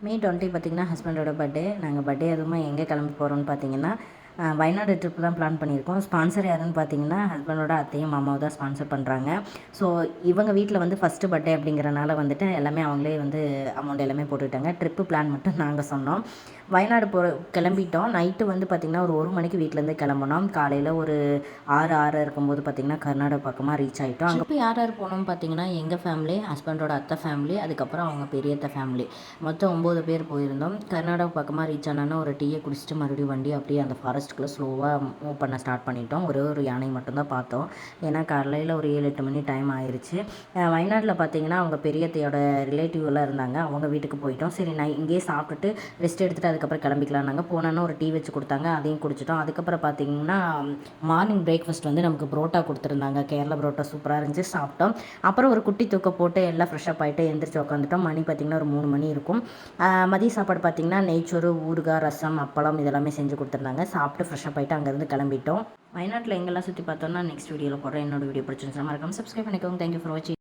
மே 20 பார்த்திங்கன்னா ஹஸ்பண்டோட பர்த்டே. நாங்கள் பர்த்டே அதுவுமா எங்கே கிளம்பி போகிறோம்னு பார்த்தீங்கன்னா வயநாடு ட்ரிப் தான் பிளான் பண்ணியிருக்கோம். ஸ்பான்சர் யாருன்னு பார்த்தீங்கன்னா ஹஸ்பண்டோட அத்தையும் மாமாவும் தான் ஸ்பான்சர் பண்ணுறாங்க. ஸோ இவங்க வீட்டில் வந்து ஃபஸ்ட்டு பர்த்டே அப்படிங்கிறனால வந்துட்டு எல்லாமே அவங்களே வந்து அமௌண்ட் எல்லாமே போட்டுக்கிட்டாங்க. ட்ரிப்பு பிளான் மட்டும் நாங்கள் சொன்னோம். வயநாடு கிளம்பிட்டோம். நைட்டு வந்து பார்த்திங்கன்னா ஒரு மணிக்கு வீட்டிலேருந்து கிளம்புனோம். காலையில் ஒரு 6 இருக்கும்போது பார்த்திங்கன்னா கர்நாடகா பக்கமாக ரீச் ஆகிட்டோம். அங்கே போய் யார் போனோம்னு பார்த்தீங்கன்னா எங்கள் ஃபேமிலி, ஹஸ்பண்டோட அத்தை ஃபேமிலி, அதுக்கப்புறம் அவங்க பெரியத்த ஃபேமிலி, மொத்தம் 9 பேர் போயிருந்தோம். கர்நாடகா பக்கமாக ரீச் ஆனோன்னா ஒரு டீயை குடிச்சிட்டு மறுபடியும் வண்டி அப்படியே அந்த ஃபாரஸ்ட்டுக்குள்ளே ஸ்லோவாக மூவ் பண்ண ஸ்டார்ட் பண்ணிட்டோம். ஒரு யானை மட்டும்தான் பார்த்தோம். ஏன்னா காலையில் ஒரு 7-8 மணி டைம் ஆயிடுச்சு. வயநாட்டில் பார்த்தீங்கன்னா அவங்க பெரியத்தையோட ரிலேட்டிவ் எல்லாம் இருந்தாங்க. அவங்க வீட்டுக்கு போயிட்டோம். சரி நான் இங்கேயே சாப்பிட்டுட்டு ரெஸ்ட் எடுத்துகிட்டு அதுக்கப்புறம் கிளம்பிக்கலாம். நாங்கள் போனோன்னா ஒரு டீ வச்சு கொடுத்தாங்க, அதையும் குடிச்சிட்டோம். அதுக்கப்புறம் பார்த்தீங்கன்னா மார்னிங் பிரேக்ஃபாஸ்ட் வந்து நமக்கு புரோட்டா கொடுத்துருந்தாங்க. கேரளா புரோட்டா சூப்பராக இருந்துச்சு, சாப்பிட்டோம். அப்புறம் ஒரு குட்டி தூக்க போட்டு எல்லாம் ஃப்ரெஷ்ஷப் ஆகிட்டு எந்திரிச்சு உட்காந்துட்டோம். மணி பார்த்திங்கன்னா ஒரு 3 மணி இருக்கும். மதிய சாப்பாடு பார்த்திங்கன்னா நெய்ச்சோறு, ஊறுகாய், ரசம், அப்பளம் இதெல்லாமே செஞ்சு கொடுத்துருந்தாங்க. சாப்பிட்டு ஃப்ரெஷ்ஷப் ஆகிட்டு அங்கேருந்து கிளம்பிட்டோம். வயநாட்டில் எங்கெல்லாம் சுற்றி பார்த்தோன்னா நெக்ஸ்ட் வீடியோவில் போடுறேன். என்னோட வீடியோ பிடிச்சிருந்துச்சு மறக்காம சப்ஸ்கிரைப் பண்ணிக்கோங்க. தேங்க்யூ ஃபார் வாட்சிங்.